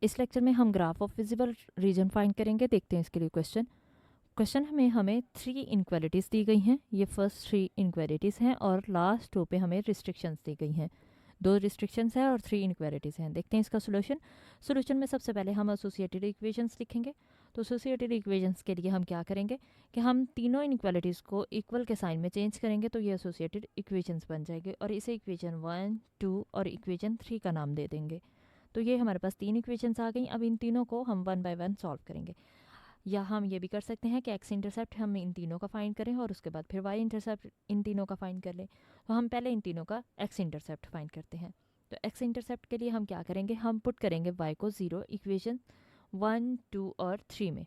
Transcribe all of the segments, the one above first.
इस लेक्चर में हम graph of visible region find करेंगे। देखते हैं इसके लिए क्वेश्चन में हमें 3 इनक्वालिटीज़ दी गई हैं। ये फर्स्ट 3 इनक्वालिटीज़ हैं और लास्ट 2 पे हमें रिस्ट्रिक्शंस दी गई हैं। 2 रिस्ट्रिक्शंस हैं और 3 इनक्वालिटीज़ हैं। देखते हैं इसका सोल्यूशन में सबसे पहले हम एसोसिएटेड इक्वेशंस लिखेंगे। तो एसोसिएटेड इक्वेशंस के लिए हम क्या करेंगे कि हम तीनों इनक्वालिटीज़ को इक्वल के साइन में चेंज करेंगे तो ये एसोसिएटेड इक्वेशंस बन जाएंगे और इसे इक्वेशन 1, 2 और इक्वेशन 3 का नाम दे देंगे। तो ये हमारे पास 3 इक्वेशंस आ गई। अब इन तीनों को हम 1 बाय 1 सॉल्व करेंगे। या हम ये भी कर सकते हैं कि एक्स इंटरसेप्ट हम इन तीनों का फाइंड करें और उसके बाद फिर वाई इंटरसेप्ट इन तीनों का फाइंड कर लें। तो हम पहले इन तीनों का एक्स इंटरसेप्ट फाइंड करते हैं। तो एक्स इंटरसेप्ट के लिए हम क्या करेंगे, हम पुट करेंगे वाई को 0 इक्वेशन 1, 2 और 3 में।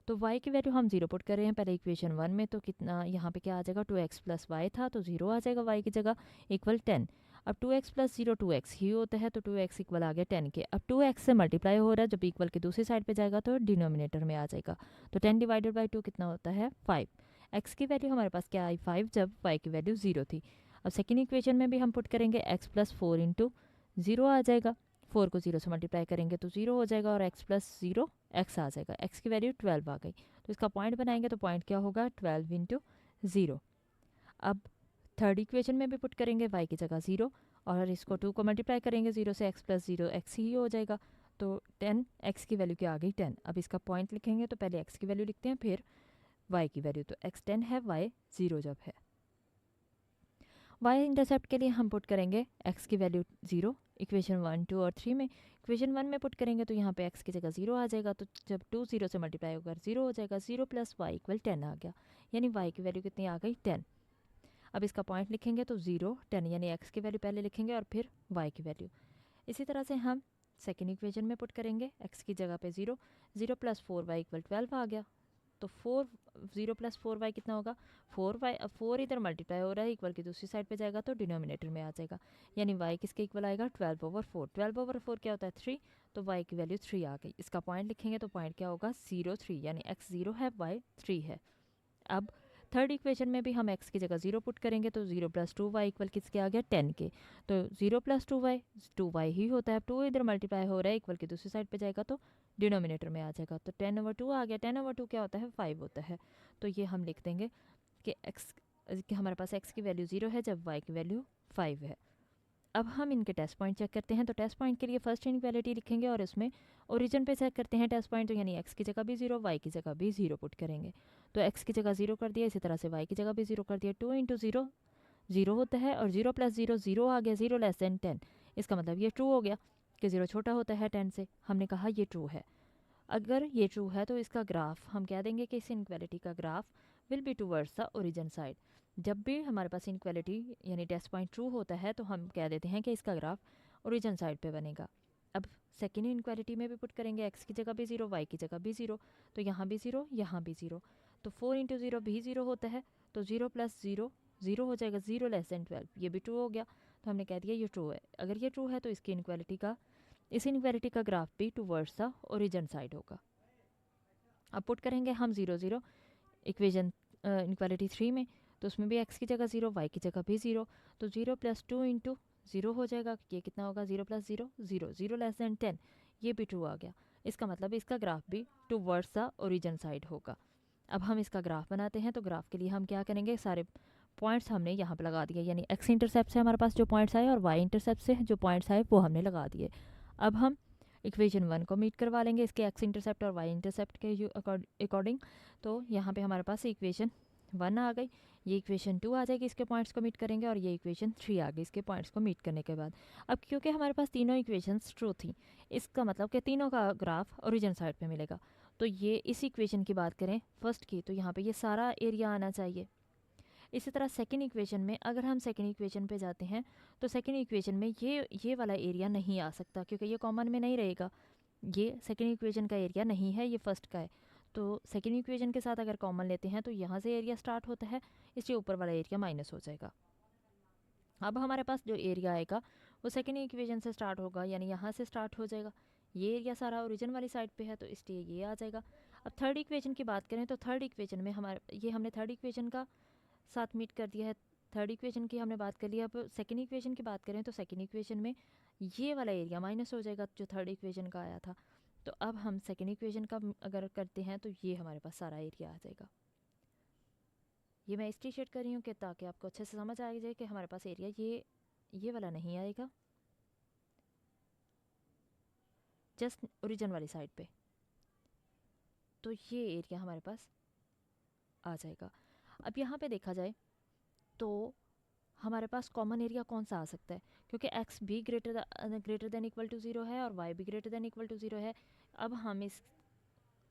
तो y की वैल्यू हम 0 पुट कर रहे हैं पहले इक्वेशन 1 में। तो कितना यहाँ पे क्या आ जाएगा, 2x प्लस वाई था तो 0 आ जाएगा y की जगह इक्वल 10। अब 2x प्लस 0 2x ही होता है तो 2x इक्वल आ गया 10 के। अब 2x से मल्टीप्लाई हो रहा है, जब इक्वल के दूसरी साइड पे जाएगा तो डिनोमिनेटर में आ जाएगा। तो 10 डिवाइडेड बाई 2 कितना होता है 5। x की वैल्यू हमारे पास क्या आई 5 जब y की वैल्यू 0 थी। अब सेकेंड इक्वेशन में भी हम पुट करेंगे x प्लस 4 इंटू 0 आ जाएगा। 4 को 0 से मल्टीप्लाई करेंगे तो 0 हो जाएगा और x प्लस 0 x आ जाएगा। x की वैल्यू 12 आ गई। तो इसका पॉइंट बनाएंगे तो पॉइंट क्या होगा 12 इंटू 0। अब थर्ड इक्वेशन में भी पुट करेंगे y की जगह 0 और इसको 2 को मल्टीप्लाई करेंगे 0 से x प्लस 0 x ही हो जाएगा। तो 10 x की वैल्यू क्या आ गई 10। अब इसका पॉइंट लिखेंगे तो पहले x की वैल्यू लिखते हैं फिर y की वैल्यू। तो x 10 है, y 0 जब है। y इंटरसेप्ट के लिए हम पुट करेंगे x की वैल्यू 0 इक्वेशन 1, 2 और 3 में। इक्वेशन 1 में पुट करेंगे तो यहाँ पे x की जगह 0 आ जाएगा। तो जब 2 0 से मल्टीप्लाई होकर 0 हो जाएगा। 0 प्लस वाई इक्वल 10 आ गया, यानी y की वैल्यू कितनी आ गई 10। अब इसका पॉइंट लिखेंगे तो 0 10 यानी x की वैल्यू पहले लिखेंगे और फिर y की वैल्यू। इसी तरह से हम सेकेंड इक्वेशन में पुट करेंगे x की जगह पे 0 0 प्लस 4y इक्वल 12 आ गया। तो 0 प्लस 4y कितना होगा 4y। अब 4 इधर मल्टीप्लाई हो रहा है, इक्वल की दूसरी साइड पे जाएगा तो डिनोमिनेटर में आ जाएगा, यानी y किसके इक्वल आएगा 12/4। 12/4 क्या होता है 3, तो y की वैल्यू 3 आ गई। इसका पॉइंट लिखेंगे तो पॉइंट क्या होगा 0 3, यानी x 0 है y 3 है। अब थर्ड इक्वेशन में भी हम x की जगह 0 पुट करेंगे तो 0 प्लस 2y इक्वल किसके आ गया 10 के। तो 0 प्लस 2y ही होता है। 2 इधर मल्टीप्लाई हो रहा है, इक्वल की दूसरी साइड पे जाएगा तो डिनोमिनेटर में आ जाएगा। तो 10/2 आ गया। 10/2 क्या होता है 5 होता है। तो ये हम लिख देंगे कि कि हमारे पास x की वैल्यू 0 है जब y की वैल्यू 5 है। अब हम इनके टेस्ट पॉइंट चेक करते हैं। तो टेस्ट पॉइंट के लिए फर्स्ट इनक्वालिटी लिखेंगे और उसमें ओरिजिन पे चेक करते हैं टेस्ट पॉइंट। तो यानी x की जगह भी 0 y की जगह भी 0 पुट करेंगे। तो x की जगह 0 कर दिया, इसी तरह से y की जगह भी 0 कर दिया। 2 इंटू 0 0 होता है और 0 प्लस 0 0 आ गया। 0 लेस देन 10, इसका मतलब ये ट्रू हो गया कि 0 छोटा होता है 10 से। हमने कहा ये ट्रू है। अगर ये ट्रू है तो इसका ग्राफ हम कह देंगे कि इस इनक्वालिटी का graph will be towards the origin side. जब भी हमारे पास इनक्वालिटी यानी टेस्ट पॉइंट ट्रू होता है तो हम कह देते हैं कि इसका ग्राफ ओरिजिन साइड पे बनेगा। अब सेकेंड इनक्वालिटी में भी पुट करेंगे x की जगह भी 0 y की जगह भी 0। तो यहाँ भी 0 यहाँ भी 0। तो 4 इंटू 0 भी 0 होता है। तो 0 प्लस 0 0 हो जाएगा। 0 लेस देन 12 ये भी ट्रू हो गया। तो हमने कह दिया ये ट्रू है। अगर ये ट्रू है तो इसकी इस इनक्वालिटी का ग्राफ भी टूवर्ड्स द ओरिजिन साइड होगा। अब पुट करेंगे हम 0 0 इक्वेशन इनक्वालिटी 3 में। तो उसमें भी x की जगह 0 y की जगह भी 0। तो 0 प्लस 2 इंटू 0 हो जाएगा। ये कितना होगा 0 प्लस 0 0 0 लेस देन 10, ये भी ट्रू आ गया। इसका मतलब इसका ग्राफ भी टूवर्ड्स द ओरिजिन साइड होगा। अब हम इसका ग्राफ बनाते हैं। तो ग्राफ के लिए हम क्या करेंगे, सारे पॉइंट्स हमने यहाँ पे लगा दिए, यानी एक्स इंटरसेप्ट से हमारे पास जो पॉइंट्स आए और वाई इंटरसेप्ट से जो पॉइंट्स आए वो हमने लगा दिए। अब हम इक्वेशन 1 को मीट करवा लेंगे इसके एक्स इंटरसेप्ट और वाई इंटरसेप्ट के अकॉर्डिंग। तो यहाँ पे हमारे पास इक्वेशन 1 आ गई, ये इक्वेशन 2 आ जाएगी इसके पॉइंट्स को मीट करेंगे और ये इक्वेशन 3 आ गई इसके पॉइंट्स को मीट करने के बाद। अब क्योंकि हमारे पास तीनों इक्वेशंस ट्रू थी, इसका मतलब कि तीनों का ग्राफ ओरिजिन साइड पे मिलेगा। तो ये इस इक्वेशन की बात करें फर्स्ट की, तो यहाँ पे ये सारा एरिया आना चाहिए। इसी तरह सेकेंड इक्वेशन में अगर हम सेकेंड इक्वेशन पे जाते हैं तो सेकेंड इक्वेशन में ये वाला एरिया नहीं आ सकता क्योंकि ये कॉमन में नहीं रहेगा। ये सेकेंड इक्वेशन का एरिया नहीं है, ये फर्स्ट का है। तो सेकेंड इक्वेशन के साथ अगर कॉमन लेते हैं तो यहाँ से एरिया स्टार्ट होता है, इसलिए ऊपर वाला एरिया माइनस हो जाएगा। अब हमारे पास जो एरिया आएगा वो सेकेंड इक्वेशन से स्टार्ट होगा, यानी यहाँ से स्टार्ट हो जाएगा। ये एरिया सारा ओरिजिन वाली साइड पे है तो इसलिए ये आ जाएगा। अब थर्ड इक्वेशन की बात करें तो थर्ड इक्वेशन में हमने थर्ड इक्वेशन का साथ मीट कर दिया है थर्ड इक्वेशन की हमने बात कर ली, अब सेकेंड इक्वेशन की बात करें तो सेकेंड इक्वेशन में ये वाला एरिया माइनस हो जाएगा जो थर्ड इक्वेशन का आया था। तो अब हम सेकेंड इक्वेशन का अगर करते हैं तो ये हमारे पास सारा एरिया आ जाएगा। ये मैं इसलिए शेड कर रही हूँ कि ताकि आपको अच्छे से समझ आ जाए कि हमारे पास एरिया ये वाला नहीं आएगा, जस्ट ओरिजिन वाली साइड पे, तो ये एरिया हमारे पास आ जाएगा। अब यहाँ पे देखा जाए तो हमारे पास कॉमन एरिया कौन सा आ सकता है, क्योंकि एक्स भी greater than equal to zero है और वाई भी greater than equal to zero है। अब हम इस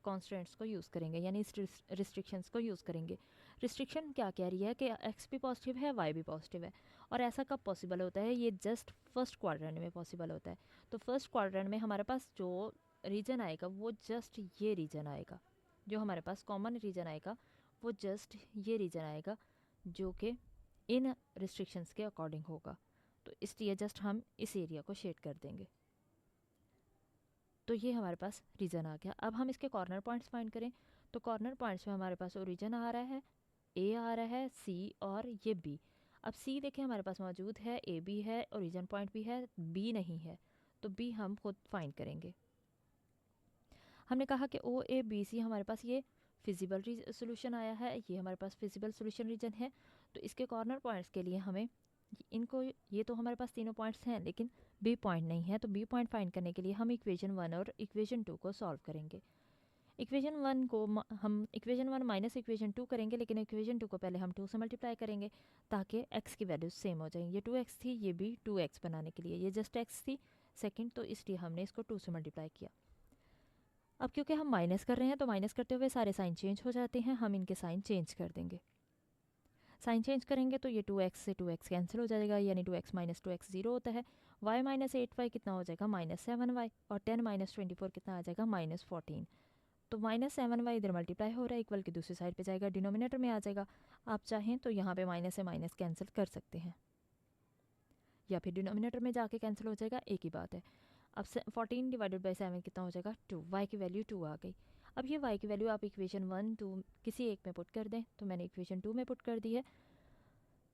कॉन्स्टेंट्स को यूज़ करेंगे, यानी इस रिस्ट्रिक्शंस को यूज़ करेंगे। रिस्ट्रिक्शन क्या कह रही है कि एक्स भी पॉजिटिव है, वाई भी पॉजिटिव है। और ऐसा कब पॉसिबल होता है, ये जस्ट फर्स्ट क्वाड्रेंट में पॉसिबल होता है। तो फर्स्ट क्वाड्रेंट में हमारे पास जो रीजन आएगा वो जस्ट ये रीजन आएगा, जो हमारे पास कॉमन रीजन आएगा वो जस्ट ये रीजन आएगा, जो कि इन रिस्ट्रिक्शंस के अकॉर्डिंग होगा। तो इसलिए जस्ट हम इस एरिया को शेड कर देंगे। तो ये हमारे पास रीजन आ गया। अब हम इसके कॉर्नर पॉइंट्स फाइंड करें तो कॉर्नर पॉइंट्स में हमारे पास ओरिजिन आ रहा है, ए आ रहा है, सी और ये बी। अब सी देखें हमारे पास मौजूद है, ए भी है, ओरिजिन पॉइंट भी है, बी नहीं है, तो बी हम खुद फाइंड करेंगे। हमने कहा कि ओ ए बी सी हमारे पास ये फिजिबल सोल्यूशन आया है, ये हमारे पास फिजिबल सोल्यूशन रीजन है। तो इसके कॉर्नर पॉइंट्स के लिए हमें इनको, ये तो हमारे पास तीनों पॉइंट्स हैं लेकिन बी पॉइंट नहीं है, तो बी पॉइंट फाइंड करने के लिए हम इक्वेशन 1 और इक्वेशन 2 को सॉल्व करेंगे। इक्वेशन 1 को हम इक्वेशन 1 माइनस इक्वेशन 2 करेंगे, लेकिन इक्वेशन 2 को पहले हम 2 से मल्टीप्लाई करेंगे ताकि x की वैल्यूज सेम हो जाएंगी। ये 2x थी, ये भी 2x बनाने के लिए, ये जस्ट x थी सेकेंड, तो इसलिए हमने इसको 2 से मल्टीप्लाई किया। अब क्योंकि हम माइनस कर रहे हैं तो माइनस करते हुए सारे साइन चेंज हो जाते हैं, हम इनके साइन चेंज कर देंगे। साइन चेंज करेंगे तो ये 2x से 2x कैंसिल हो जाएगा, यानी 2x माइनस 2x 0 होता है। y माइनस 8y कितना हो जाएगा, माइनस 7y, और 10 माइनस 24 कितना आ जाएगा, माइनस 14। तो माइनस 7y इधर मल्टीप्लाई हो रहा है, इक्वल की दूसरी साइड पे जाएगा, डिनोमिनेटर में आ जाएगा। आप चाहें तो यहाँ पे माइनस से माइनस कैंसिल कर सकते हैं, या फिर डिनोमिनेटर में जाके कैंसिल हो जाएगा, एक ही बात है। अब 14 डिवाइडेड बाई 7 कितना हो जाएगा, 2। y की वैल्यू 2 आ गई। अब ये y की वैल्यू आप इक्वेशन 1 2 किसी एक में पुट कर दें, तो मैंने इक्वेशन 2 में पुट कर दी है।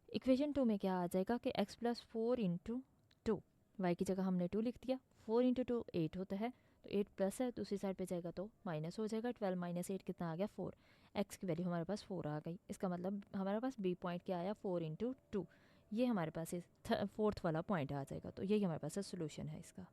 इक्वेशन 2 में क्या आ जाएगा कि x प्लस 4 इंटू 2, वाई की जगह हमने 2 लिख दिया, 4 इंटू 2 8 होता है, तो 8 प्लस है, दूसरी साइड पे जाएगा तो माइनस हो जाएगा। 12 माइनस 8 कितना आ गया, 4। x की वैल्यू हमारे पास 4 आ गई, इसका मतलब हमारे पास b पॉइंट क्या आया, 4 इंटू 2। ये हमारे पास फोर्थ वाला पॉइंट आ जाएगा, तो यही हमारे पास सोल्यूशन है इसका।